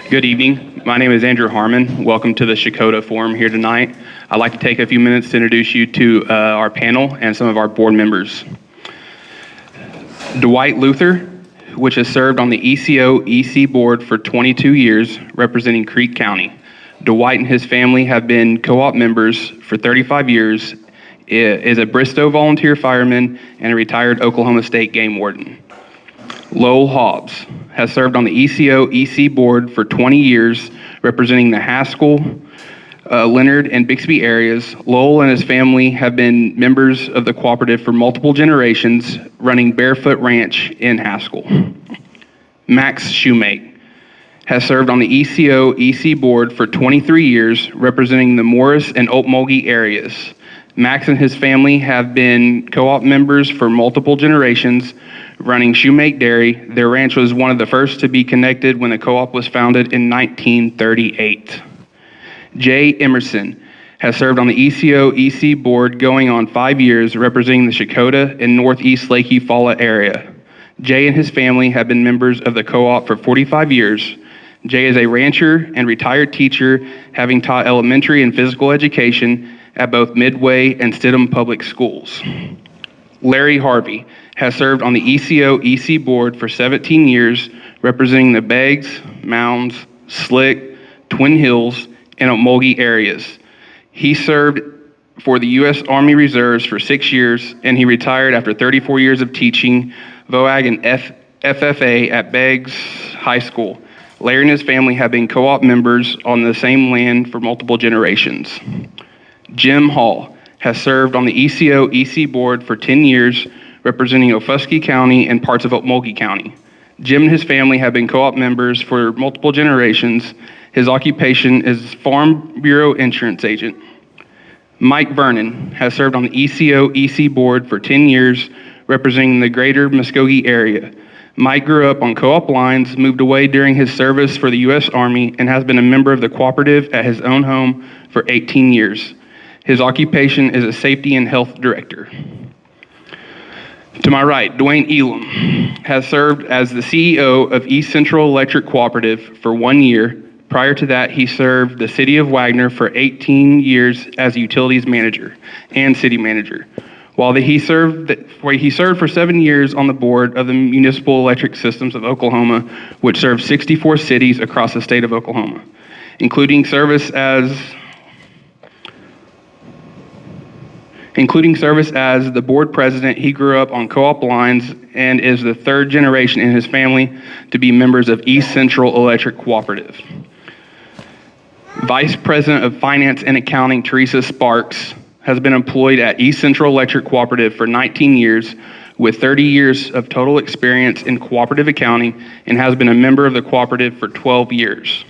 Good evening. My name is Andrew Harmon. Welcome to the Checotah Forum here tonight. I'd like to take a few minutes to introduce you to our panel and some of our board members. Dwight Luther, which has served on the ECO-EC board for 22 years, representing Creek County. Dwight and his family have been co-op members for 35 years, is a Bristow volunteer fireman, and a retired Oklahoma State game warden. Lowell Hobbs has served on the ECO-EC board for 20 years, representing the Haskell, Leonard, and Bixby areas. Lowell and his family have been members of the Cooperative for multiple generations, running Barefoot Ranch in Haskell. Max Shoemate has served on the ECO-EC board for 23 years, representing the Morris and Okmulgee areas. Max and his family have been co-op members for multiple generations, running Shoemake Dairy. Their ranch was one of the first to be connected when the co-op was founded in 1938. Jay Emerson has served on the ECO-EC board going on 5 years, representing the Checotah and Northeast Lake Eufaula area. Jay and his family have been members of the co-op for 45 years. Jay is a rancher and retired teacher, having taught elementary and physical education at both Midway and Stidham Public Schools. Larry Harvey has served on the ECO-EC board for 17 years, representing the Beggs, Mounds, Slick, Twin Hills, and Okmulgee areas. He served for the U.S. Army Reserves for 6 years, and he retired after 34 years of teaching VOAG and FFA at Beggs High School. Larry and his family have been co-op members on the same land for multiple generations. Jim Hall has served on the ECO-EC board for 10 years, representing Ofuskie County and parts of Okmulgee County. Jim and his family have been co-op members for multiple generations. His occupation is Farm Bureau insurance agent. Mike Vernon has served on the ECO-EC board for 10 years, representing the greater Muskogee area. Mike grew up on co-op lines, moved away during his service for the U.S. Army, and has been a member of the Cooperative at his own home for 18 years. His occupation is a safety and health director. To my right, Dwayne Elam has served as the CEO of East Central Electric Cooperative for 1 year. Prior to that, he served the city of Wagner for 18 years as a utilities manager and city manager. He served for 7 years on the board of the Municipal Electric Systems of Oklahoma, which serves 64 cities across the state of Oklahoma, including service as the board president. He grew up on co-op lines and is the third generation in his family to be members of East Central Electric Cooperative. Vice President of Finance and Accounting, Teresa Sparks, has been employed at East Central Electric Cooperative for 19 years with 30 years of total experience in cooperative accounting and has been a member of the cooperative for 12 years.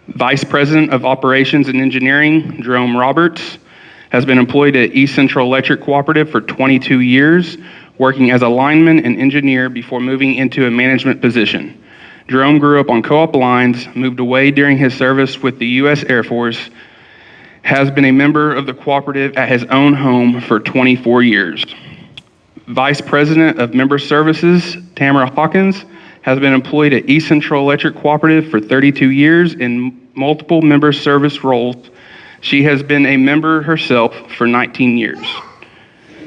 Vice President of Operations and Engineering, Jerome Roberts, has been employed at East Central Electric Cooperative for 22 years, working as a lineman and engineer before moving into a management position. Jerome grew up on co-op lines, moved away during his service with the U.S. Air Force, has been a member of the cooperative at his own home for 24 years. Vice President of Member Services, Tamara Hawkins, has been employed at East Central Electric Cooperative for 32 years in multiple member service roles. She has been a member herself for 19 years.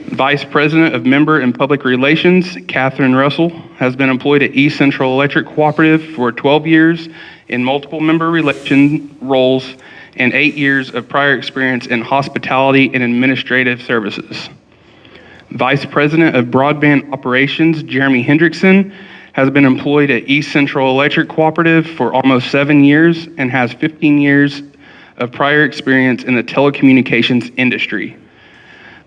Vice President of Member and Public Relations, Catherine Russell, has been employed at East Central Electric Cooperative for 12 years in multiple member relation roles and 8 years of prior experience in hospitality and administrative services. Vice President of Broadband Operations, Jeremy Hendrickson, has been employed at East Central Electric Cooperative for almost 7 years and has 15 years of prior experience in the telecommunications industry.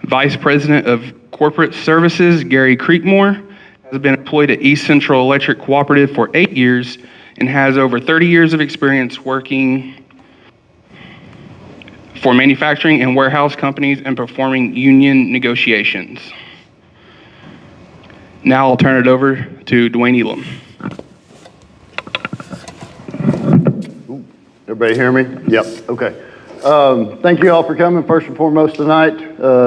Vice President of Corporate Services, Gary Creekmore, has been employed at East Central Electric Cooperative for 8 years and has over 30 years of experience working for manufacturing and warehouse companies and performing union negotiations. Now I'll turn it over to Dwayne Elam. Everybody hear me? Yep, okay. Thank you all for coming. First and foremost tonight,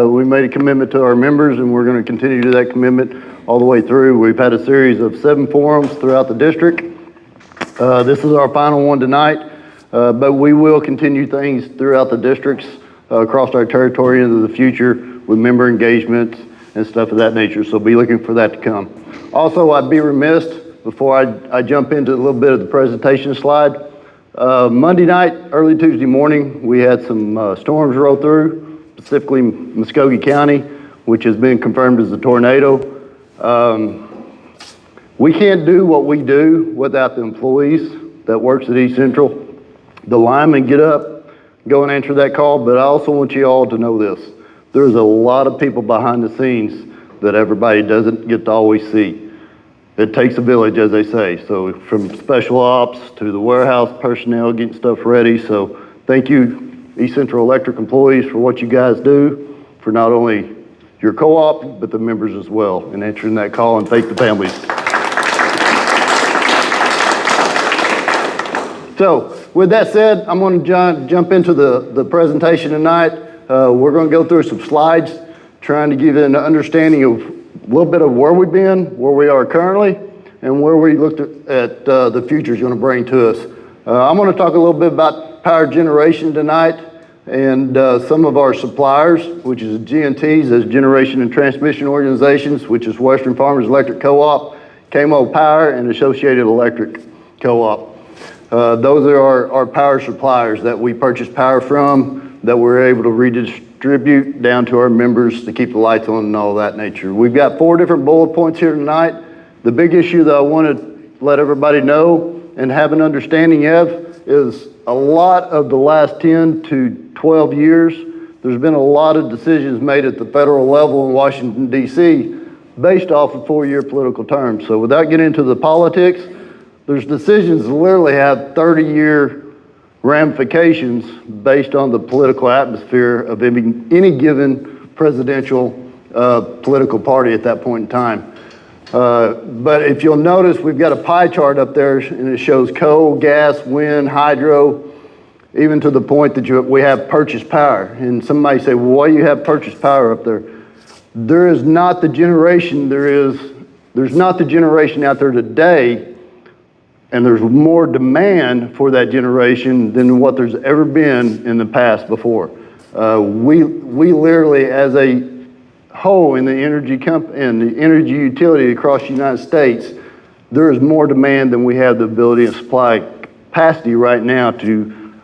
we made a commitment to our members and we're going to continue to do that commitment all the way through. We've had a series of 7 forums throughout the district. This is our final one tonight, but we will continue things throughout the districts across our territory into the future with member engagements and stuff of that nature, so be looking for that to come. Also, I'd be remiss before I jump into a little bit of the presentation slide. Monday night, early Tuesday morning, we had some storms roll through, specifically Muskogee County, which has been confirmed as a tornado. We can't do what we do without the employees that works at East Central. The linemen get up, go and answer that call, but I also want you all to know this. There's a lot of people behind the scenes that everybody doesn't get to always see. It takes a village, as they say. So from special ops to the warehouse personnel getting stuff ready. So thank you, East Central Electric employees, for what you guys do, for not only your co-op, but the members as well, in answering that call, and thank the families. So with that said, I'm going to jump into the presentation tonight. We're going to go through some slides, trying to give you an understanding of a little bit of where we've been, where we are currently, and where we looked at the future is going to bring to us. I'm going to talk a little bit about power generation tonight and some of our suppliers, which is GNTs, as Generation and Transmission Organizations, which is Western Farmers Electric Co-op, KMO Power, and Associated Electric Co-op. Those are our power suppliers that we purchase power from, that we're able to redistribute down to our members to keep the lights on and all that nature. We've got 4 different bullet points here tonight. The big issue that I want to let everybody know and have an understanding of is a lot of the last 10 to 12 years, there's been a lot of decisions made at the federal level in Washington, D.C. based off of 4-year political terms. So without getting into the politics, there's decisions that literally have 30-year ramifications based on the political atmosphere of any given presidential political party at that point in time. But if you'll notice, we've got a pie chart up there, and it shows coal, gas, wind, hydro, even to the point that we have purchased power. And somebody say, well, why do you have purchased power up there? There is not the generation, there's not the generation out there today, and there's more demand for that generation than what there's ever been in the past before. We literally, as a whole in the energy and the energy utility across the United States, there is more demand than we have the ability and supply capacity right now to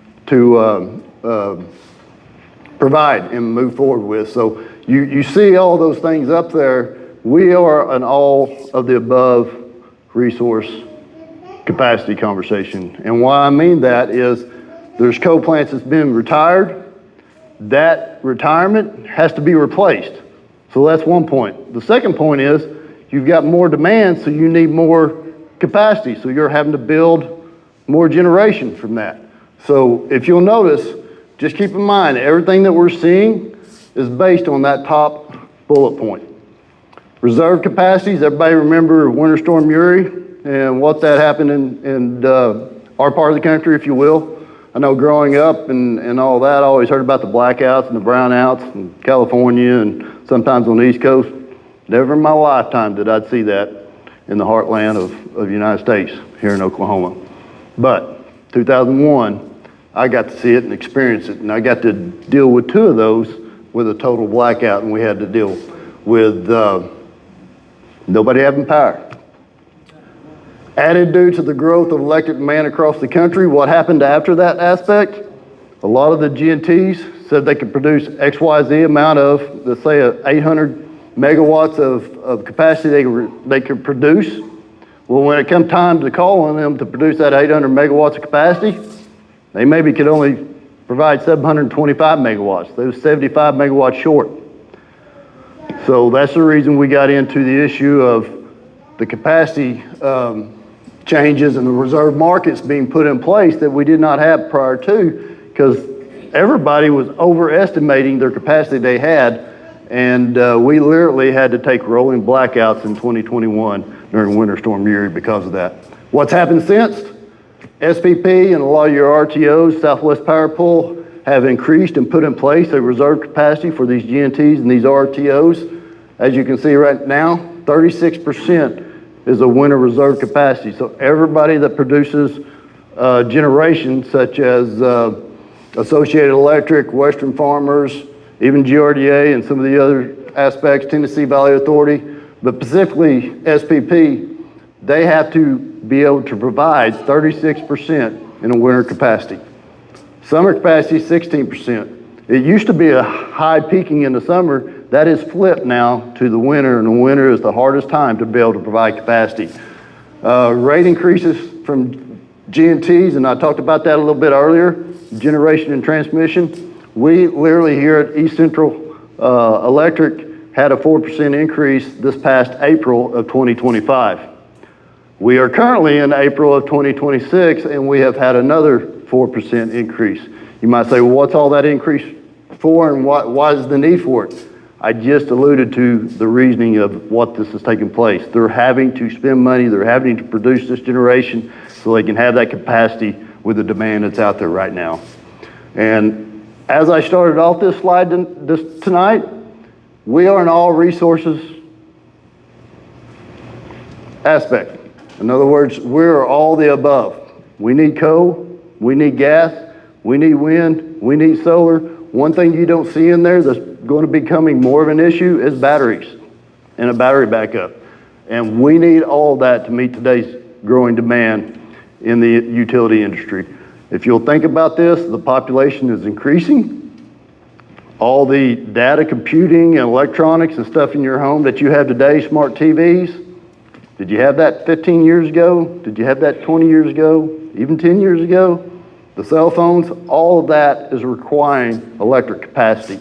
provide and move forward with. So you see all those things up there. We are an all of the above resource capacity conversation. And why I mean that is there's coal plants that's been retired. That retirement has to be replaced. So that's one point. The second point is you've got more demand, so you need more capacity. So you're having to build more generation from that. So if you'll notice, just keep in mind, everything that we're seeing is based on that top bullet point. Reserve capacities, everybody remember Winter Storm Uri and what that happened in our part of the country, if you will. I know growing up and all that, I always heard about the blackouts and the brownouts in California and sometimes on the East Coast. Never in my lifetime did I see that in the heartland of the United States here in Oklahoma. But 2001, I got to see it and experience it, and I got to deal with 2 of those with a total blackout, and we had to deal with nobody having power. Added due to the growth of electric demand across the country, what happened after that aspect? A lot of the GNTs said they could produce XYZ amount of, let's say, 800 megawatts of capacity they could produce. Well, when it come time to call on them to produce that 800 megawatts of capacity, they maybe could only provide 725 megawatts. They were 75 megawatts short. So that's the reason we got into the issue of the capacity changes and the reserve markets being put in place that we did not have prior to, because everybody was overestimating their capacity they had, and we literally had to take rolling blackouts in 2021 during Winter Storm Uri because of that. What's happened since? SPP and a lot of your RTOs, Southwest Power Pool, have increased and put in place a reserve capacity for these GNTs and these RTOs. As you can see right now, 36% is a winter reserve capacity. So everybody that produces generation, such as Associated Electric, Western Farmers, even GRDA and some of the other aspects, Tennessee Valley Authority, but specifically SPP, they have to be able to provide 36% in a winter capacity. Summer capacity, 16%. It used to be a high peaking in the summer. That is flipped now to the winter, and the winter is the hardest time to be able to provide capacity. Rate increases from G&Ts, and I talked about that a little bit earlier, generation and transmission. We literally here at East Central Electric had a 4% increase this past April of 2025. We are currently in April of 2026, and we have had another 4% increase. You might say, well, what's all that increase for, and why is the need for it? I just alluded to the reasoning of what this is taking place. They're having to spend money, they're having to produce this generation so they can have that capacity with the demand that's out there right now. And as I started off this slide tonight, we are an all resources aspect. In other words, we're all the above. We need coal, we need gas, we need wind, we need solar. One thing you don't see in there that's going to be becoming more of an issue is batteries and a battery backup. And we need all that to meet today's growing demand in the utility industry. If you'll think about this, the population is increasing. All the data computing and electronics and stuff in your home that you have today, smart TVs, did you have that 15 years ago? Did you have that 20 years ago? Even 10 years ago? The cell phones, all of that is requiring electric capacity.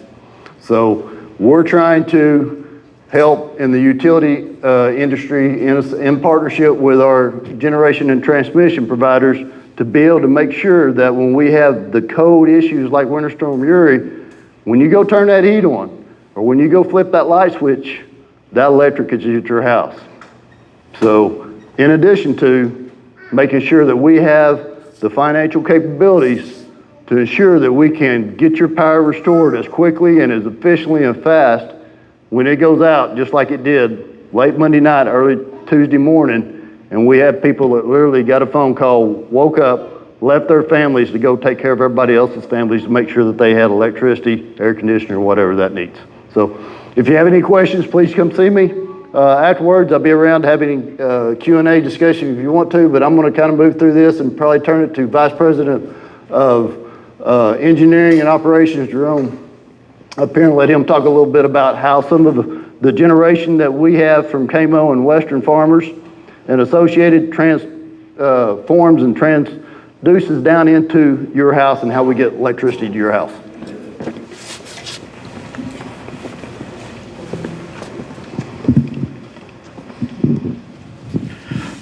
So we're trying to help in the utility industry in partnership with our generation and transmission providers to be able to make sure that when we have the code issues like Winter Storm Uri, when you go turn that heat on, or when you go flip that light switch, that electric is at your house. So in addition to making sure that we have the financial capabilities to ensure that we can get your power restored as quickly and as efficiently and fast when it goes out, just like it did late Monday night, early Tuesday morning, and we have people that literally got a phone call, woke up, left their families to go take care of everybody else's families to make sure that they had electricity, air conditioner, whatever that needs. So if you have any questions, please come see me. Afterwards, I'll be around having Q&A discussion if you want to, but I'm going to kind of move through this and probably turn it to Vice President of Engineering and Operations, Jerome, up here, and let him talk a little bit about how some of the generation that we have from KMO and Western Farmers and associated transforms and transduces down into your house and how we get electricity to your house.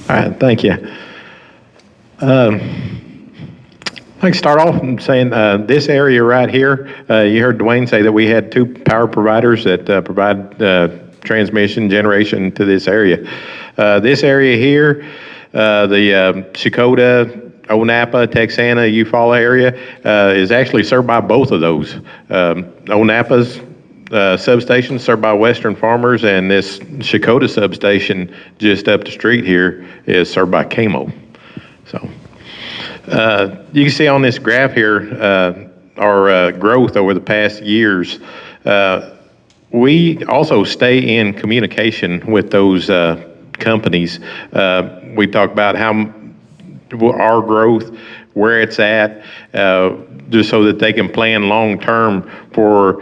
All right, thank you. I'd like to start off saying this area right here, you heard Dwayne say that we had two power providers that provide transmission generation to this area. This area here, the Checotah, Old Napa, Texana, Eufaula area is actually served by both of those. Old Napa's substation served by Western Farmers, and this Checotah substation just up the street here is served by KMO. So you can see on this graph here our growth over the past years. We also stay in communication with those companies. We talk about how our growth, where it's at, just so that they can plan long-term for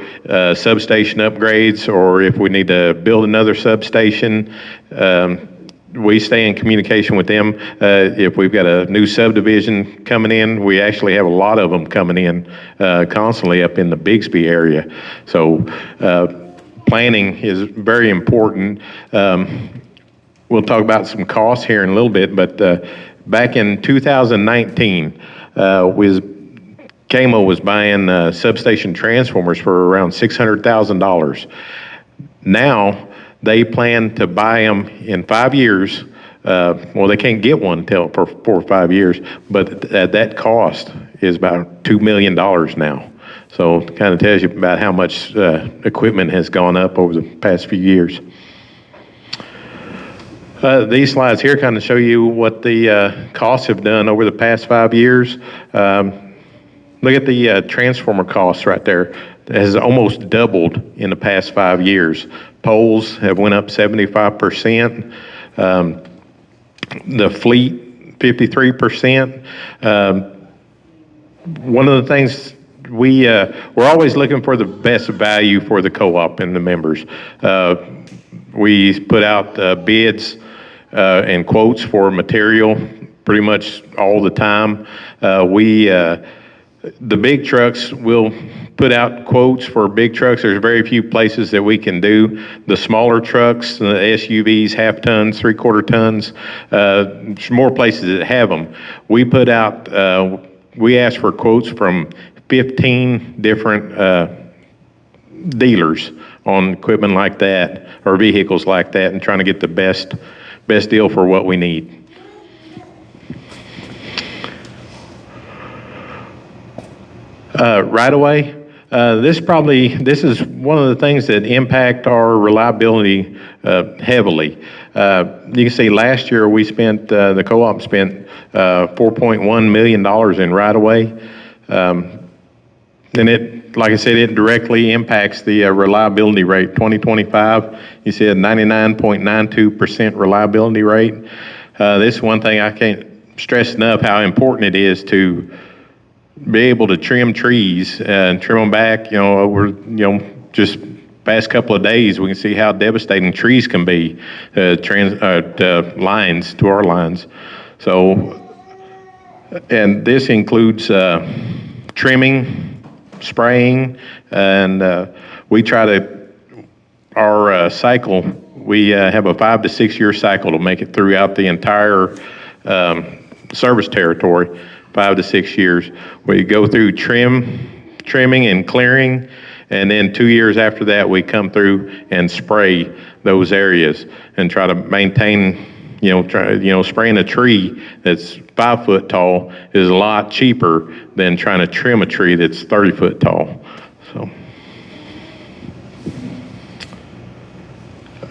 substation upgrades, or if we need to build another substation, we stay in communication with them. If we've got a new subdivision coming in, we actually have a lot of them coming in constantly up in the Bixby area. So planning is very important. We'll talk about some costs here in a little bit, but back in 2019, KMO was buying substation transformers for around $600,000. Now they plan to buy them in 5 years. Well, they can't get one until for 4 or 5 years, but that cost is about $2 million now. So it kind of tells you about how much equipment has gone up over the past few years. These slides here kind of show you what the costs have done over the past 5 years. Look at the transformer costs right there. It has almost doubled in the past 5 years. Poles have went up 75%. The fleet, 53%. One of the things we're always looking for the best value for the co-op and the members. We put out bids and quotes for material pretty much all the time. The big trucks will put out quotes for big trucks. There's very few places that we can do. The smaller trucks, the SUVs, half tons, 3/4 tons, there's more places that have them. We put out, we asked for quotes from 15 different dealers on equipment like that or vehicles like that, and trying to get the best deal for what we need. Right away, this is one of the things that impact our reliability heavily. You can see last year we spent, the co-op spent $4.1 million in right away. And it, like I said, it directly impacts the reliability rate. 2025, you see a 99.92% reliability rate. This is one thing I can't stress enough how important it is to be able to trim trees and trim them back. Over just past couple of days, we can see how devastating trees can be to lines, to our lines. So, and this includes trimming, spraying, and we try to, our cycle, we have a 5 to 6 year cycle to make it throughout the entire service territory. 5 to 6 years. We go through trimming and clearing, and then 2 years after that, we come through and spray those areas and try to maintain. Spraying a tree that's 5 foot tall is a lot cheaper than trying to trim a tree that's 30 foot tall. So,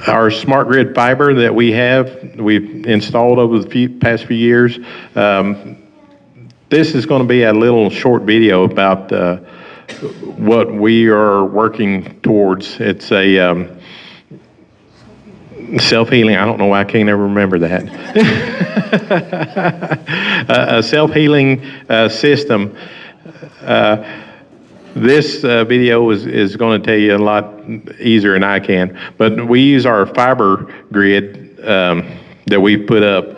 our smart grid fiber that we've installed over the past few years. This is going to be a little short video about what we are working towards. It's a self-healing, I don't know why I can't ever remember that. A self-healing system. This video is going to tell you a lot easier than I can, but we use our fiber grid that we've put up.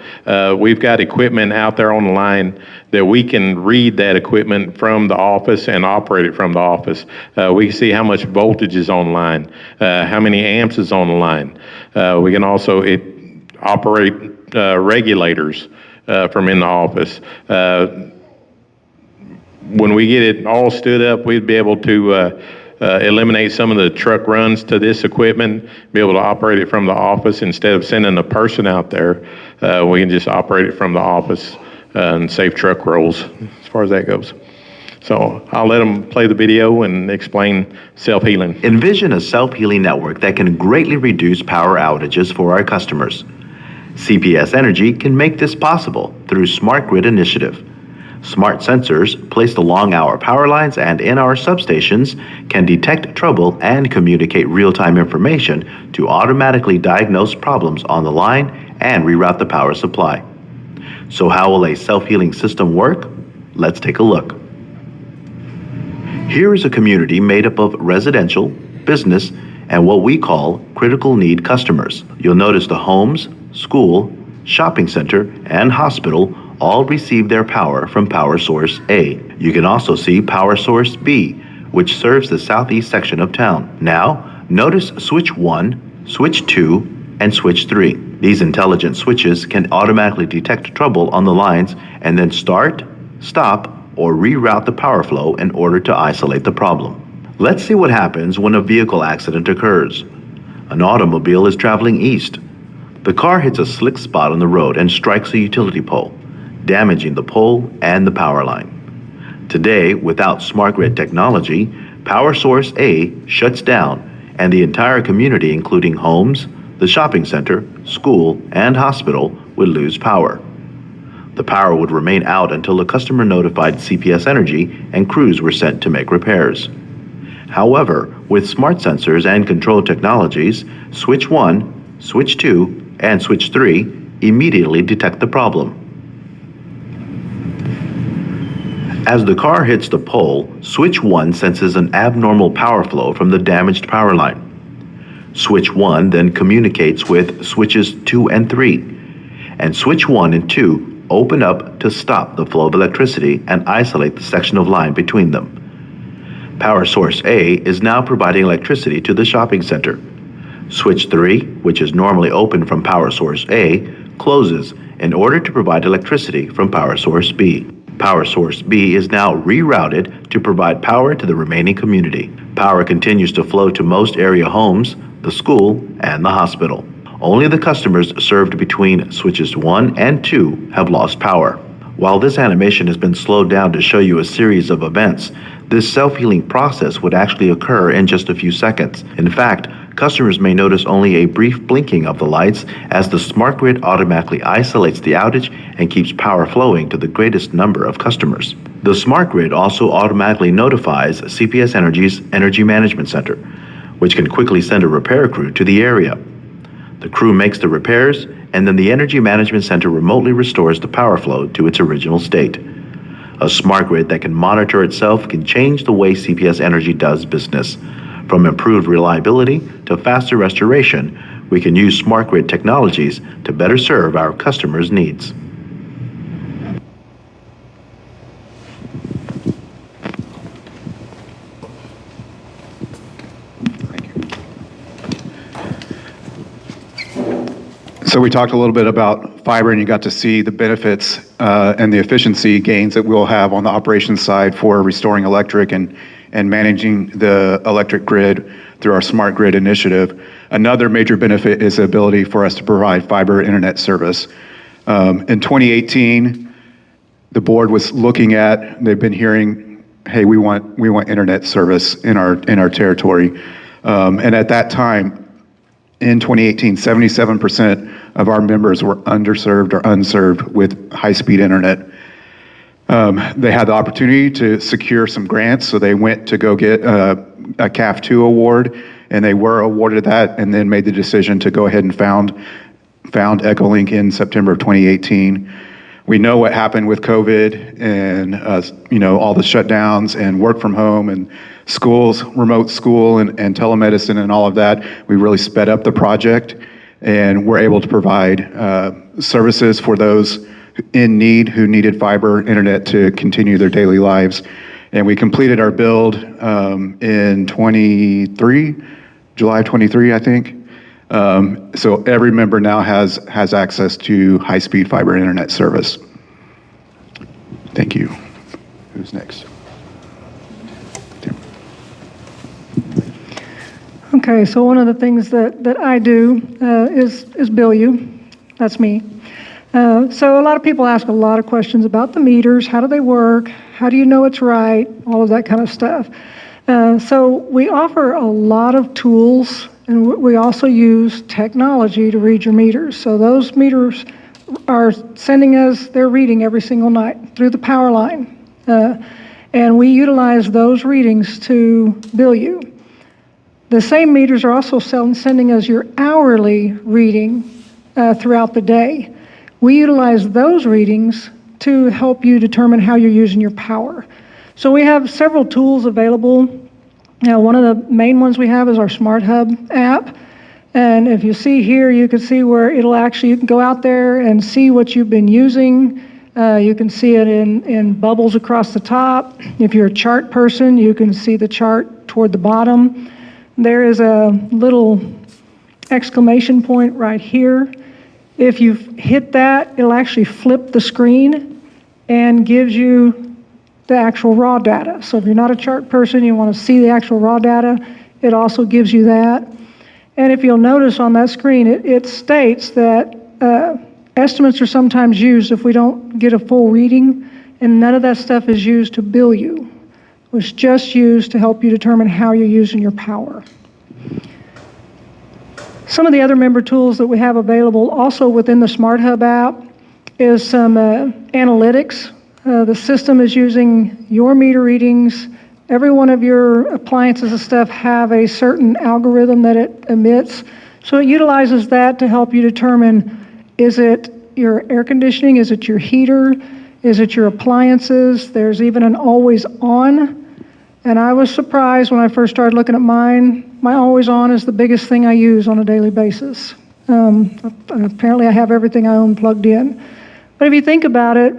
We've got equipment out there on the line that we can read that equipment from the office and operate it from the office. We can see how much voltage is on the line, how many amps is on the line. We can also operate regulators from in the office. When we get it all stood up, we'd be able to eliminate some of the truck runs to this equipment, be able to operate it from the office instead of sending a person out there. We can just operate it from the office and save truck rolls as far as that goes. So I'll let them play the video and explain self-healing. Envision a self-healing network that can greatly reduce power outages for our customers. CPS Energy can make this possible through Smart Grid Initiative. Smart sensors placed along our power lines and in our substations can detect trouble and communicate real-time information to automatically diagnose problems on the line and reroute the power supply. So how will a self-healing system work? Let's take a look. Here is a community made up of residential, business, and what we call critical need customers. You'll notice the homes, school, shopping center, and hospital all receive their power from power source A. You can also see power source B, which serves the southeast section of town. Now, notice switch 1, switch 2, and switch 3. These intelligent switches can automatically detect trouble on the lines and then start, stop, or reroute the power flow in order to isolate the problem. Let's see what happens when a vehicle accident occurs. An automobile is traveling east. The car hits a slick spot on the road and strikes a utility pole, damaging the pole and the power line. Today, without smart grid technology, power source A shuts down and the entire community, including homes, the shopping center, school, and hospital would lose power. The power would remain out until the customer notified CPS Energy and crews were sent to make repairs. However, with smart sensors and control technologies, switch 1, switch 2, and switch 3 immediately detect the problem. As the car hits the pole, switch 1 senses an abnormal power flow from the damaged power line. Switch 1 then communicates with switches 2 and 3, and switch 1 and 2 open up to stop the flow of electricity and isolate the section of line between them. Power source A is now providing electricity to the shopping center. Switch 3, which is normally open from power source A, closes in order to provide electricity from power source B. Power source B is now rerouted to provide power to the remaining community. Power continues to flow to most area homes, the school, and the hospital. Only the customers served between switches 1 and 2 have lost power. While this animation has been slowed down to show you a series of events, this self-healing process would actually occur in just a few seconds. In fact, customers may notice only a brief blinking of the lights as the smart grid automatically isolates the outage and keeps power flowing to the greatest number of customers. The smart grid also automatically notifies CPS Energy's Energy Management Center, which can quickly send a repair crew to the area. The crew makes the repairs, and then the Energy Management Center remotely restores the power flow to its original state. A smart grid that can monitor itself can change the way CPS Energy does business. From improved reliability to faster restoration, we can use smart grid technologies to better serve our customers' needs. So we talked a little bit about fiber, and you got to see the benefits and the efficiency gains that we'll have on the operations side for restoring electric and managing the electric grid through our smart grid initiative. Another major benefit is the ability for us to provide fiber internet service. In 2018, the board was looking at, they've been hearing, hey, we want internet service in our territory. And at that time, in 2018, 77% of our members were underserved or unserved with high-speed internet. They had the opportunity to secure some grants, so they went to go get a CAF2 award, and they were awarded that, and then made the decision to go ahead and found Echolink in September of 2018. We know what happened with COVID and all the shutdowns and work from home and schools, remote school and telemedicine and all of that. We really sped up the project, and we're able to provide services for those in need who needed fiber internet to continue their daily lives. And we completed our build in July 23, I think. So every member now has access to high-speed fiber internet service. Thank you. Who's next? Tim. Okay, so one of the things that I do is bill you. That's me. So a lot of people ask a lot of questions about the meters. How do they work? How do you know it's right? All of that kind of stuff. So we offer a lot of tools, and we also use technology to read your meters. So those meters are sending us their reading every single night through the power line. And we utilize those readings to bill you. The same meters are also sending us your hourly reading throughout the day. We utilize those readings to help you determine how you're using your power. So we have several tools available. One of the main ones we have is our Smart Hub app. And if you see here, you can see where you can go out there and see what you've been using. You can see it in bubbles across the top. If you're a chart person, you can see the chart toward the bottom. There is a little exclamation point right here. If you hit that, it'll actually flip the screen and gives you the actual raw data. So if you're not a chart person, you want to see the actual raw data, it also gives you that. And if you'll notice on that screen, it states that estimates are sometimes used if we don't get a full reading, and none of that stuff is used to bill you. It's just used to help you determine how you're using your power. Some of the other member tools that we have available also within the Smart Hub app is some analytics. The system is using your meter readings. Every one of your appliances and stuff have a certain algorithm that it emits. So it utilizes that to help you determine, is it your air conditioning? Is it your heater? Is it your appliances? There's even an always on. And I was surprised when I first started looking at mine. My always on is the biggest thing I use on a daily basis. Apparently I have everything I own plugged in. But if you think about it,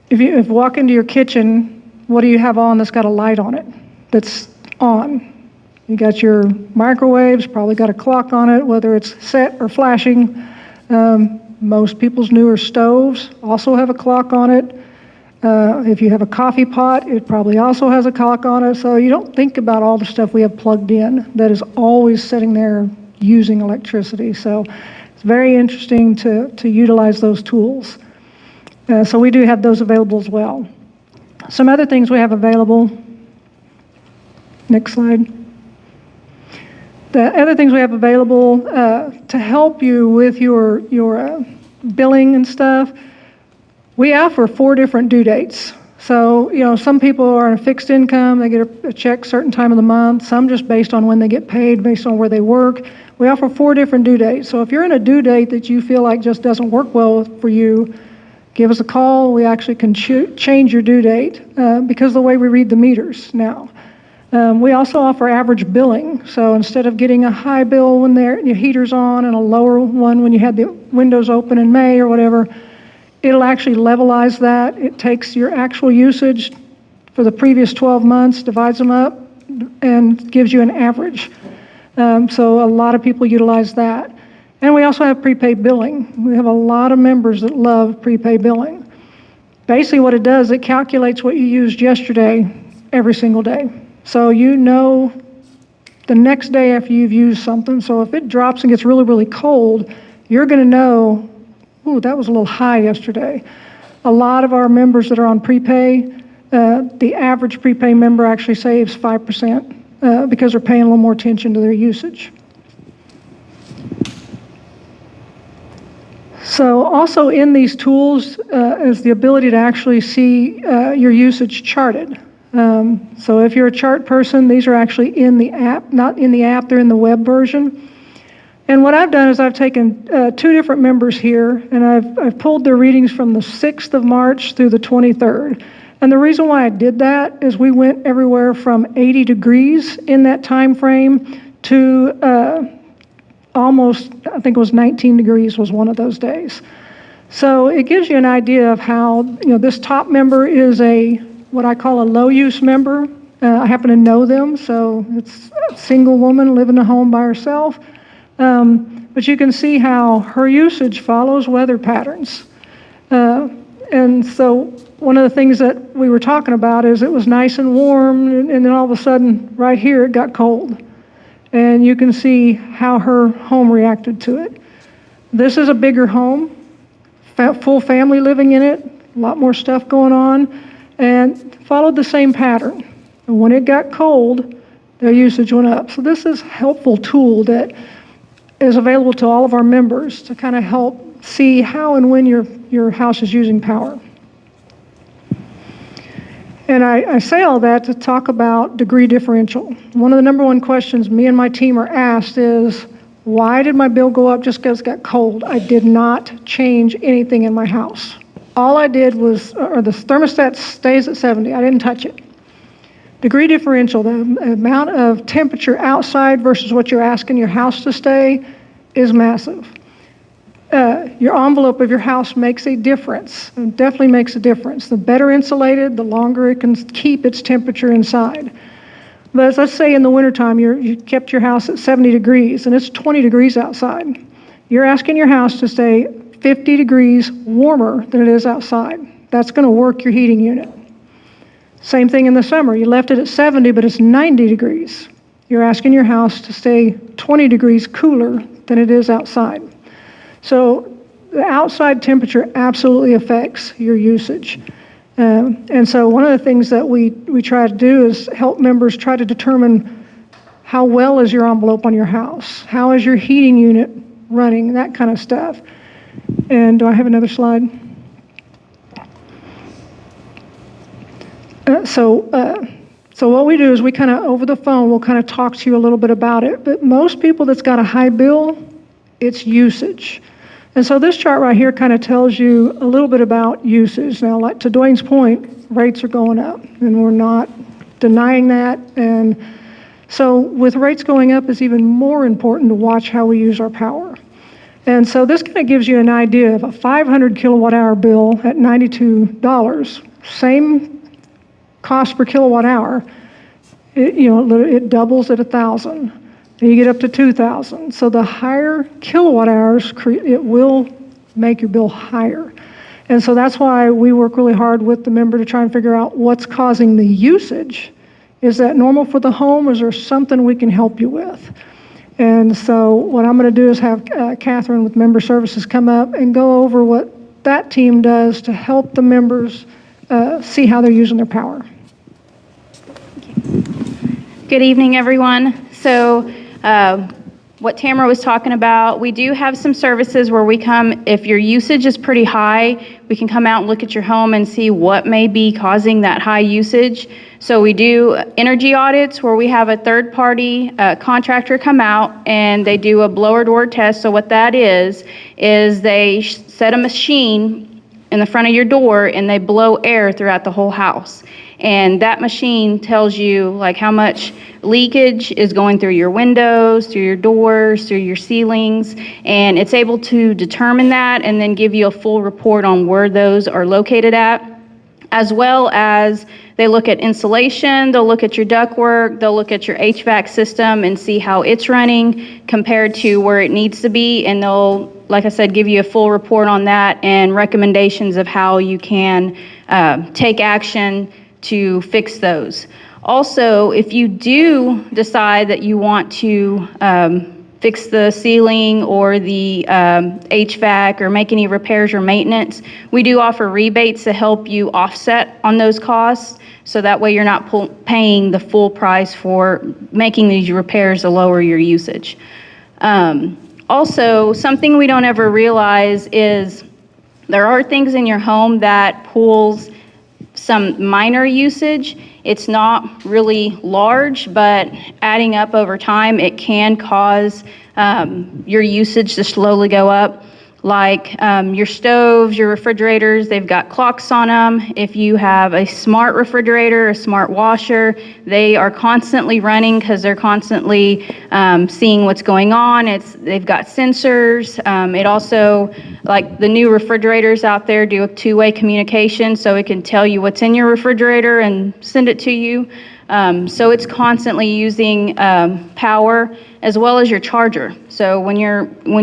if you walk into your kitchen, what do you have on that's got a light on it that's on? You got your microwaves, probably got a clock on it, whether it's set or flashing. Most people's newer stoves also have a clock on it. If you have a coffee pot, it probably also has a clock on it. So you don't think about all the stuff we have plugged in that is always sitting there using electricity. So it's very interesting to utilize those tools. So we do have those available as well. Some other things we have available. Next slide. The other things we have available to help you with your billing and stuff, we offer 4 different due dates. So, you know, some people are on a fixed income, they get a check certain time of the month, some just based on when they get paid, based on where they work. We offer 4 different due dates. So if you're in a due date that you feel like just doesn't work well for you, give us a call. We actually can change your due date because of the way we read the meters now. We also offer average billing. So instead of getting a high bill when your heater's on and a lower one when you had the windows open in May or whatever, it'll actually levelize that. It takes your actual usage for the previous 12 months, divides them up, and gives you an average. So a lot of people utilize that. And we also have prepaid billing. We have a lot of members that love prepaid billing. Basically what it does, it calculates what you used yesterday every single day. So you know the next day after you've used something. So if it drops and gets really, really cold, you're going to know, ooh, that was a little high yesterday. A lot of our members that are on prepay, the average prepay member actually saves 5% because they're paying a little more attention to their usage. So also in these tools is the ability to actually see your usage charted. So if you're a chart person, these are actually in the app, not in the app, they're in the web version. And what I've done is I've taken 2 different members here, and I've pulled their readings from the 6th of March through the 23rd. And the reason why I did that is we went everywhere from 80 degrees in that time frame to almost, I think it was 19 degrees was one of those days. So it gives you an idea of how, you know, this top member is what I call a low use member. I happen to know them, so it's a single woman living at home by herself. But you can see how her usage follows weather patterns. And so one of the things that we were talking about is it was nice and warm, and then all of a sudden, right here, it got cold. And you can see how her home reacted to it. This is a bigger home, full family living in it, a lot more stuff going on, and followed the same pattern. And when it got cold, their usage went up. So this is a helpful tool that is available to all of our members to kind of help see how and when your house is using power. And I say all that to talk about degree differential. One of the number 1 questions me and my team are asked is, why did my bill go up just because it got cold? I did not change anything in my house. All I did was, or the thermostat stays at 70, I didn't touch it. Degree differential, the amount of temperature outside versus what you're asking your house to stay is massive. Your envelope of your house makes a difference. It definitely makes a difference. The better insulated, the longer it can keep its temperature inside. But as let's say in the wintertime, you kept your house at 70 degrees and it's 20 degrees outside. You're asking your house to stay 50 degrees warmer than it is outside. That's going to work your heating unit. Same thing in the summer. You left it at 70, but it's 90 degrees. You're asking your house to stay 20 degrees cooler than it is outside. So the outside temperature absolutely affects your usage. And so one of the things that we try to do is help members try to determine How well is your envelope on your house? How is your heating unit running? That kind of stuff. And do I have another slide? So what we do is we kind of, over the phone, we'll kind of talk to you a little bit about it. But most people that's got a high bill, it's usage. And so this chart right here kind of tells you a little bit about usage. Now, like to Dwayne's point, rates are going up, and we're not denying that. And so with rates going up, it's even more important to watch how we use our power. And so this kind of gives you an idea of a 500 kilowatt hour bill at $92, same cost per kilowatt hour, it doubles at 1,000. Then you get up to 2,000. So the higher kilowatt hours, it will make your bill higher. And so that's why we work really hard with the member to try and figure out what's causing the usage. Is that normal for the home, or is there something we can help you with? And so what I'm going to do is have Catherine with Member Services come up and go over what that team does to help the members see how they're using their power. Good evening, everyone. So what Tamara was talking about, we do have some services where we come, if your usage is pretty high, we can come out and look at your home and see what may be causing that high usage. So we do energy audits where we have a third-party contractor come out and they do a blower door test. So what that is they set a machine in the front of your door and they blow air throughout the whole house. And that machine tells you like how much leakage is going through your windows, through your doors, through your ceilings, and it's able to determine that and then give you a full report on where those are located at, as well as they look at insulation, they'll look at your ductwork, they'll look at your HVAC system and see how it's running compared to where it needs to be, and they'll, like I said, give you a full report on that and recommendations of how you can take action to fix those. Also, if you do decide that you want to fix the ceiling or the HVAC or make any repairs or maintenance, we do offer rebates to help you offset on those costs, so that way you're not paying the full price for making these repairs to lower your usage. Also, something we don't ever realize is there are things in your home that pulls some minor usage. It's not really large, but adding up over time, it can cause your usage to slowly go up. Like your stoves, your refrigerators, they've got clocks on them. If you have a smart refrigerator, a smart washer, they are constantly running because they're constantly seeing what's going on. They've got sensors. It also, like the new refrigerators out there, do a two-way communication, so it can tell you what's in your refrigerator and send it to you. So it's constantly using power, as well as your charger. So when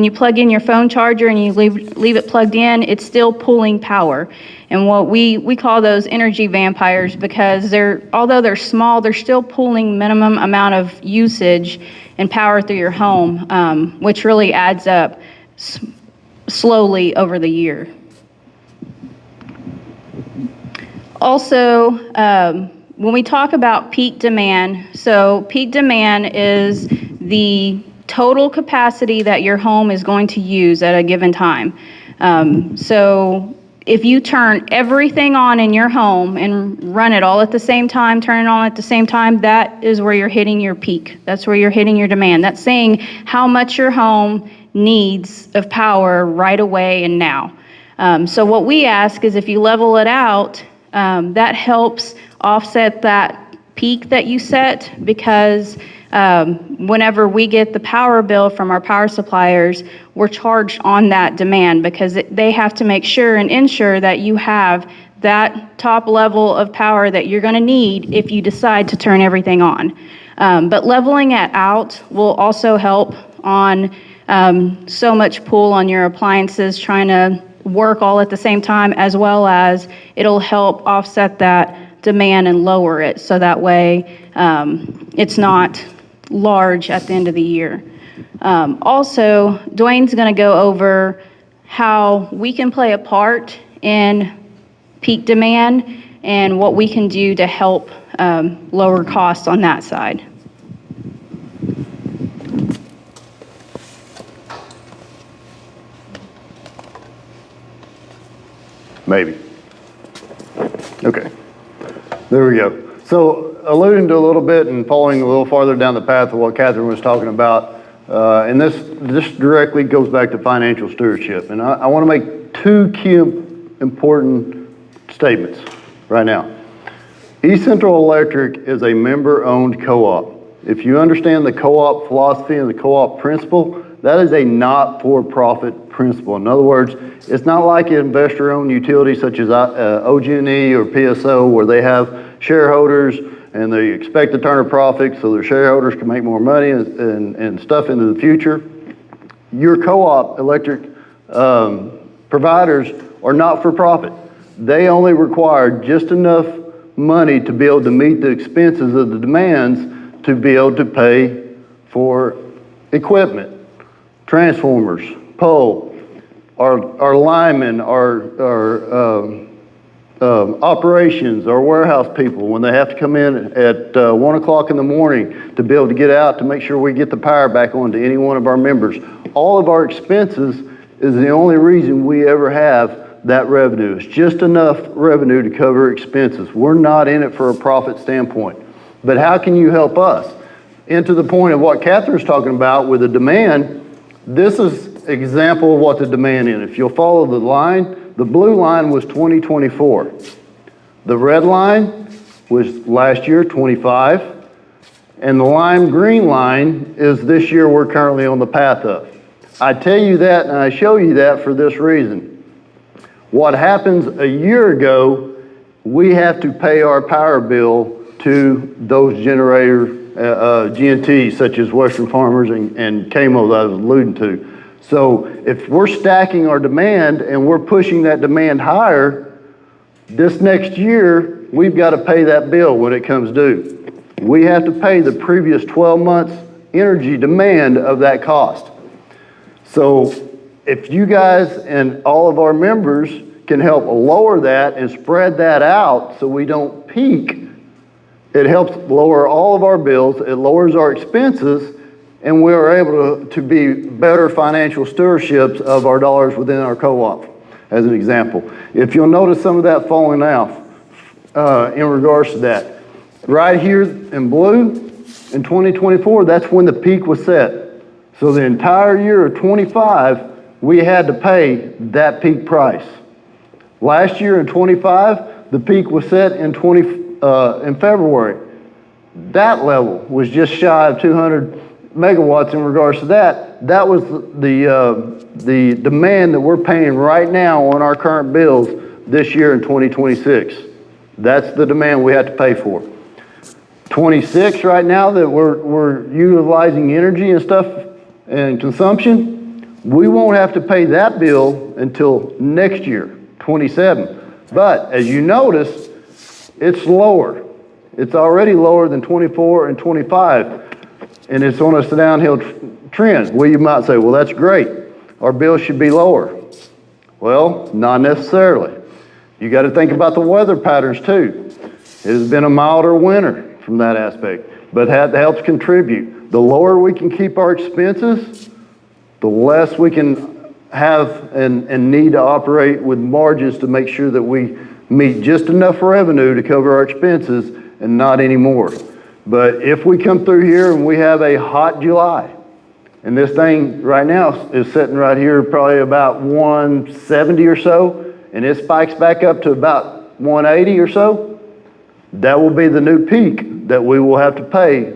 you plug in your phone charger and you leave it plugged in, it's still pulling power. And what we call those energy vampires, because although they're small, they're still pulling minimum amount of usage and power through your home, which really adds up slowly over the year. Also, when we talk about peak demand, so peak demand is the total capacity that your home is going to use at a given time. So if you turn everything on in your home and run it all at the same time, turn it on at the same time, that is where you're hitting your peak. That's where you're hitting your demand. That's saying how much your home needs of power right away and now. So what we ask is if you level it out, that helps offset that peak that you set, because whenever we get the power bill from our power suppliers, we're charged on that demand because they have to make sure and ensure that you have that top level of power that you're going to need if you decide to turn everything on. But leveling it out will also help on so much pull on your appliances trying to work all at the same time, as well as it'll help offset that demand and lower it, so that way it's not large at the end of the year. Also, Dwayne's going to go over how we can play a part in peak demand and what we can do to help lower costs on that side. Maybe. Okay, there we go. So alluding to a little bit and following a little farther down the path of what Catherine was talking about, and this directly goes back to financial stewardship. And I want to make two key important statements right now. East Central Electric is a member-owned co-op. If you understand the co-op philosophy and the co-op principle, that is a not-for-profit principle. In other words, it's not like an investor-owned utility such as OG&E or PSO where they have shareholders and they expect to turn a profit so their shareholders can make more money and stuff into the future. Your co-op electric providers are not for profit. They only require just enough money to be able to meet the expenses of the demands to be able to pay for equipment, transformers, pole, our linemen, our operations, our warehouse people, when they have to come in at 1 o'clock in the morning to be able to get out to make sure we get the power back on to any one of our members. All of our expenses is the only reason we ever have that revenue. It's just enough revenue to cover expenses. We're not in it for a profit standpoint. But how can you help us? And to the point of what Catherine's talking about with the demand, this is an example of what the demand is. If you'll follow the line, the blue line was 2024. The red line was last year, 25. And the lime green line is this year we're currently on the path of. I tell you that and I show you that for this reason. What happens a year ago, we have to pay our power bill to those generator GNTs such as Western Farmers and KMO that I was alluding to. So if we're stacking our demand and we're pushing that demand higher, this next year, we've got to pay that bill when it comes due. We have to pay the previous 12 months energy demand of that cost. So if you guys and all of our members can help lower that and spread that out so we don't peak, it helps lower all of our bills, it lowers our expenses, and we are able to be better financial stewardships of our dollars within our co-op, as an example. If you'll notice some of that falling off in regards to that. Right here in blue, in 2024, that's when the peak was set. So the entire year of 25, we had to pay that peak price. Last year in 25, the peak was set in February. That level was just shy of 200 megawatts in regards to that. That was the demand that we're paying right now on our current bills this year in 2026. That's the demand we have to pay for. 26 right now that we're utilizing energy and stuff and consumption, we won't have to pay that bill until next year, 27. But as you notice, it's lower. It's already lower than 24 and 25, and it's on a downhill trend. Well, you might say, well, that's great. Our bill should be lower. Well, not necessarily. You got to think about the weather patterns too. It has been a milder winter from that aspect, but that helps contribute. The lower we can keep our expenses, the less we can have and need to operate with margins to make sure that we meet just enough revenue to cover our expenses and not any more. But if we come through here and we have a hot July, and this thing right now is sitting right here probably about 170 or so, and it spikes back up to about 180 or so, that will be the new peak that we will have to pay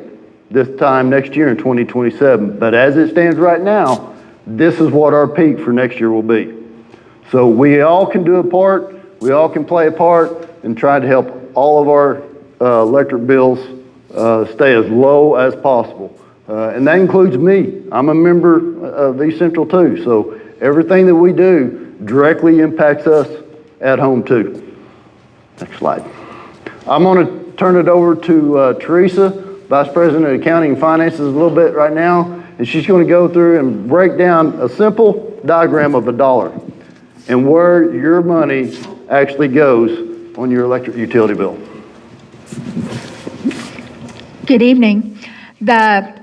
this time next year in 2027. But as it stands right now, this is what our peak for next year will be. So we all can do a part, we all can play a part and try to help all of our electric bills stay as low as possible. And that includes me. I'm a member of East Central too, so everything that we do directly impacts us at home too. Next slide. I'm going to turn it over to Teresa, Vice President of Accounting and Finances, a little bit right now, and she's going to go through and break down a simple diagram of a dollar and where your money actually goes on your electric utility bill. Good evening. The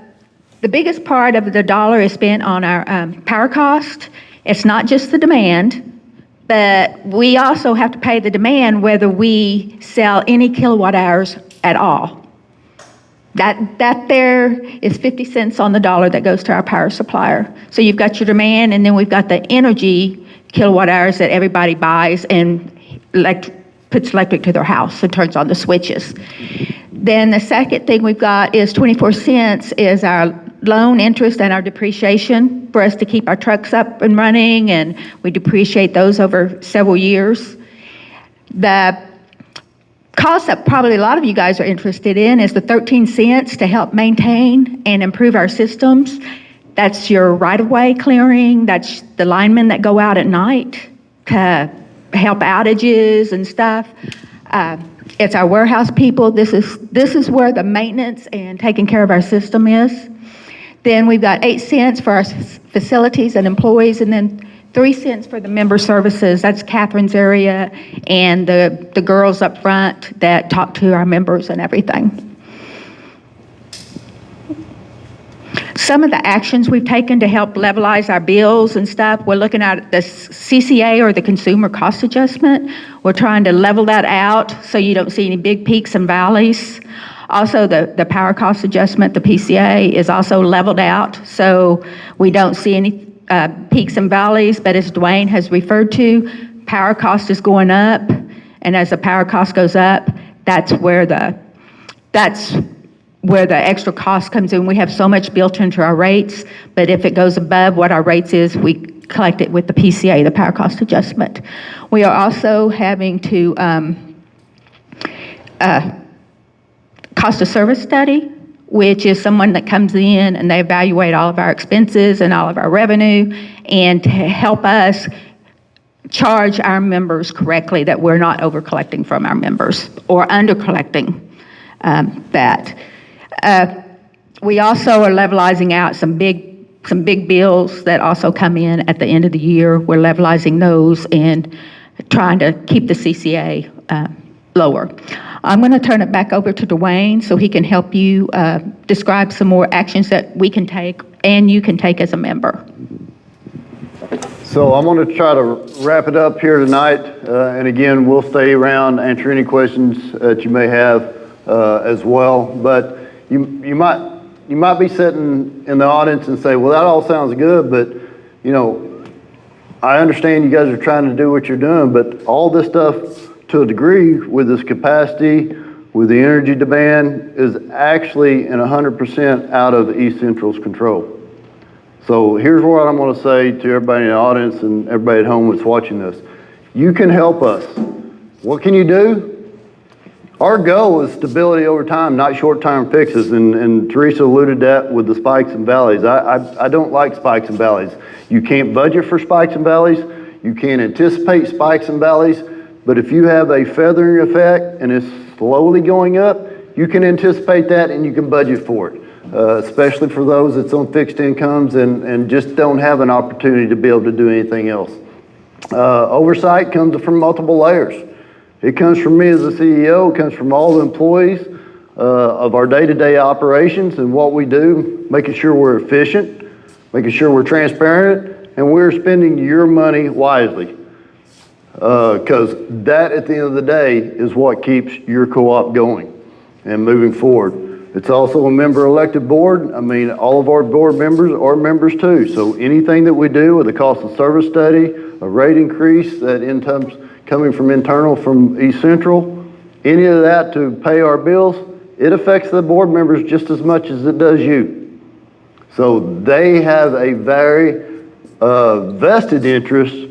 biggest part of the dollar is spent on our power cost. It's not just the demand. but we also have to pay the demand whether we sell any kilowatt hours at all. That there is 50 cents on the dollar that goes to our power supplier. So you've got your demand, and then we've got the energy kilowatt hours that everybody buys and puts electric to their house and turns on the switches. Then the second thing we've got is 24 cents is our loan interest and our depreciation for us to keep our trucks up and running, and we depreciate those over several years. The cost that probably a lot of you guys are interested in is the 13 cents to help maintain and improve our systems. That's your right-of-way clearing. That's the linemen that go out at night to help outages and stuff. It's our warehouse people. This is where the maintenance and taking care of our system is. Then we've got 8 cents for our facilities and employees, and then 3 cents for the member services. That's Catherine's area and the girls up front that talk to our members and everything. Some of the actions we've taken to help levelize our bills and stuff, we're looking at the CCA, or the consumer cost adjustment. We're trying to level that out so you don't see any big peaks and valleys. Also, the power cost adjustment, the PCA, is also leveled out, so we don't see any peaks and valleys. But as Dwayne has referred to, power cost is going up, and as the power cost goes up, that's where the extra cost comes in. We have so much built into our rates, but if it goes above what our rates is, we collect it with the PCA, the power cost adjustment. We are also having to cost of service study, which is someone that comes in and they evaluate all of our expenses and all of our revenue, and to help us charge our members correctly, that we're not over collecting from our members or under collecting that. We also are levelizing out some big bills that also come in at the end of the year. We're levelizing those and trying to keep the CCA lower. I'm going to turn it back over to Dwayne so he can help you describe some more actions that we can take and you can take as a member. So I'm going to try to wrap it up here tonight, and again, we'll stay around, answer any questions that you may have as well. But you might be sitting in the audience and say, well, that all sounds good, but you know, I understand you guys are trying to do what you're doing, but all this stuff, to a degree, with this capacity, with the energy demand, is actually in 100% out of East Central's control. So here's what I'm going to say to everybody in the audience and everybody at home that's watching this. You can help us. What can you do? Our goal is stability over time, not short-term fixes, and Teresa alluded to that with the spikes and valleys. I don't like spikes and valleys. You can't budget for spikes and valleys. You can't anticipate spikes and valleys. But if you have a feathering effect and it's slowly going up, you can anticipate that and you can budget for it, especially for those that's on fixed incomes and just don't have an opportunity to be able to do anything else. Oversight comes from multiple layers. It comes from me as a CEO, it comes from all the employees of our day-to-day operations and what we do, making sure we're efficient, making sure we're transparent, and we're spending your money wisely. Because that, at the end of the day, is what keeps your co-op going and moving forward. It's also a member-elected board. I mean, all of our board members are members too. So anything that we do with a cost of service study, a rate increase that coming from internal from East Central, any of that to pay our bills, it affects the board members just as much as it does you. So they have a very vested interest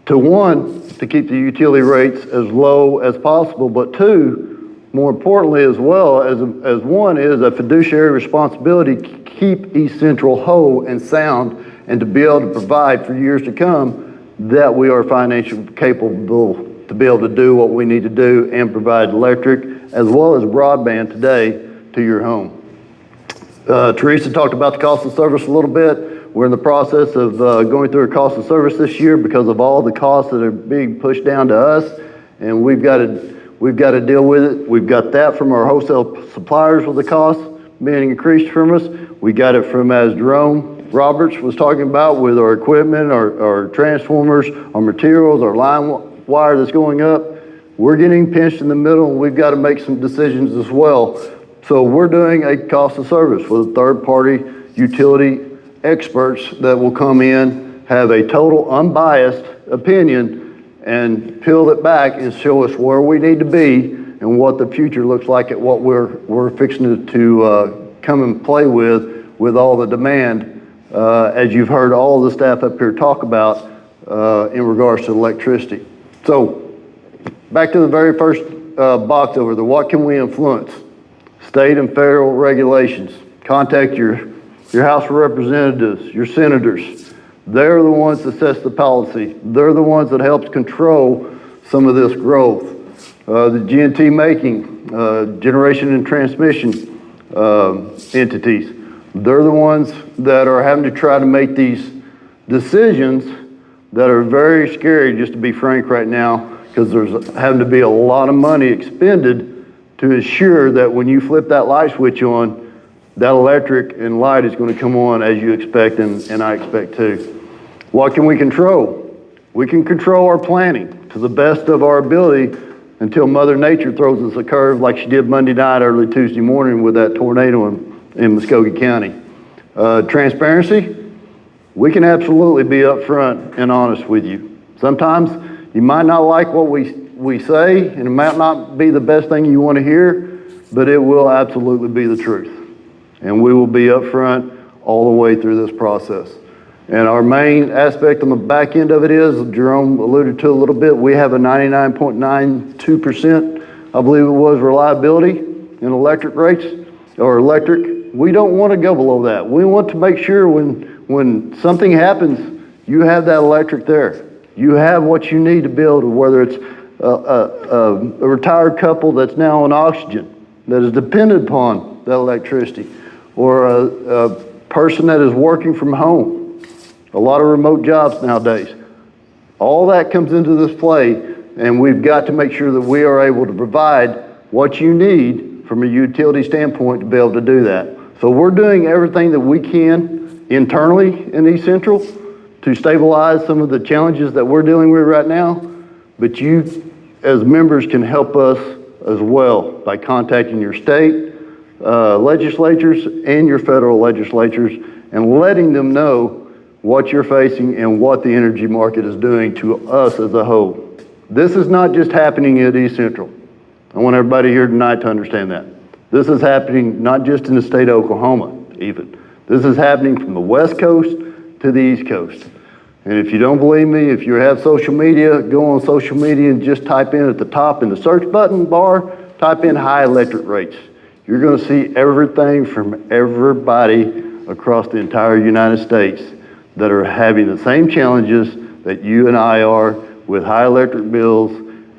to, one, to keep the utility rates as low as possible, but two, more importantly as well, as one is a fiduciary responsibility to keep East Central whole and sound and to be able to provide for years to come that we are financially capable to be able to do what we need to do and provide electric as well as broadband today to your home. Teresa talked about the cost of service a little bit. We're in the process of going through a cost of service this year because of all the costs that are being pushed down to us, and we've got to deal with it. We've got that from our wholesale suppliers with the costs being increased from us. We got it from, as Jerome Roberts was talking about with our equipment, our transformers, our materials, our line wire that's going up, we're getting pinched in the middle and we've got to make some decisions as well. So we're doing a cost of service with third-party utility experts that will come in, have a total unbiased opinion, and peel it back and show us where we need to be and what the future looks like at what we're fixing to come and play with all the demand, as you've heard all the staff up here talk about in regards to electricity. So back to the very first box over there, what can we influence? State and federal regulations. Contact your House of Representatives, your senators. They're the ones that sets the policy. They're the ones that helps control some of this growth. The GNT making, generation and transmission entities. They're the ones that are having to try to make these decisions that are very scary, just to be frank right now, because there's having to be a lot of money expended to ensure that when you flip that light switch on, that electric and light is going to come on as you expect and I expect too. What can we control? We can control our planning to the best of our ability until Mother Nature throws us a curve like she did Monday night, early Tuesday morning with that tornado in Muskogee County. Transparency, we can absolutely be upfront and honest with you. Sometimes you might not like what we say, and it might not be the best thing you want to hear, but it will absolutely be the truth. And we will be upfront all the way through this process. And our main aspect on the back end of it is, Jerome alluded to a little bit, we have a 99.92%, I believe it was, reliability in electric rates, or electric. We don't want to go below that. We want to make sure when something happens, you have that electric there. You have what you need to be able to, whether it's a retired couple that's now on oxygen, that is dependent upon that electricity, or a person that is working from home. A lot of remote jobs nowadays. All that comes into this play, and we've got to make sure that we are able to provide what you need from a utility standpoint to be able to do that. So we're doing everything that we can internally in East Central to stabilize some of the challenges that we're dealing with right now, but you as members can help us as well by contacting your state legislatures and your federal legislatures and letting them know what you're facing and what the energy market is doing to us as a whole. This is not just happening at East Central. I want everybody here tonight to understand that. This is happening not just in the state of Oklahoma, even. This is happening from the West Coast to the East Coast. And if you don't believe me, if you have social media, go on social media and just type in at the top in the search button bar, type in high electric rates. You're going to see everything from everybody across the entire United States that are having the same challenges that you and I are with high electric bills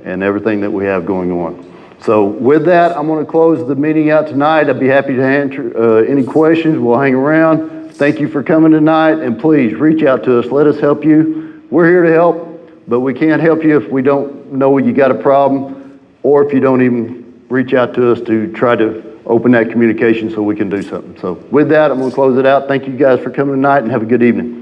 and everything that we have going on. So with that, I'm going to close the meeting out tonight. I'd be happy to answer any questions. We'll hang around. Thank you for coming tonight, and please reach out to us. Let us help you. We're here to help, but we can't help you if we don't know you got a problem, or if you don't even reach out to us to try to open that communication so we can do something. So with that, I'm going to close it out. Thank you guys for coming tonight, and have a good evening.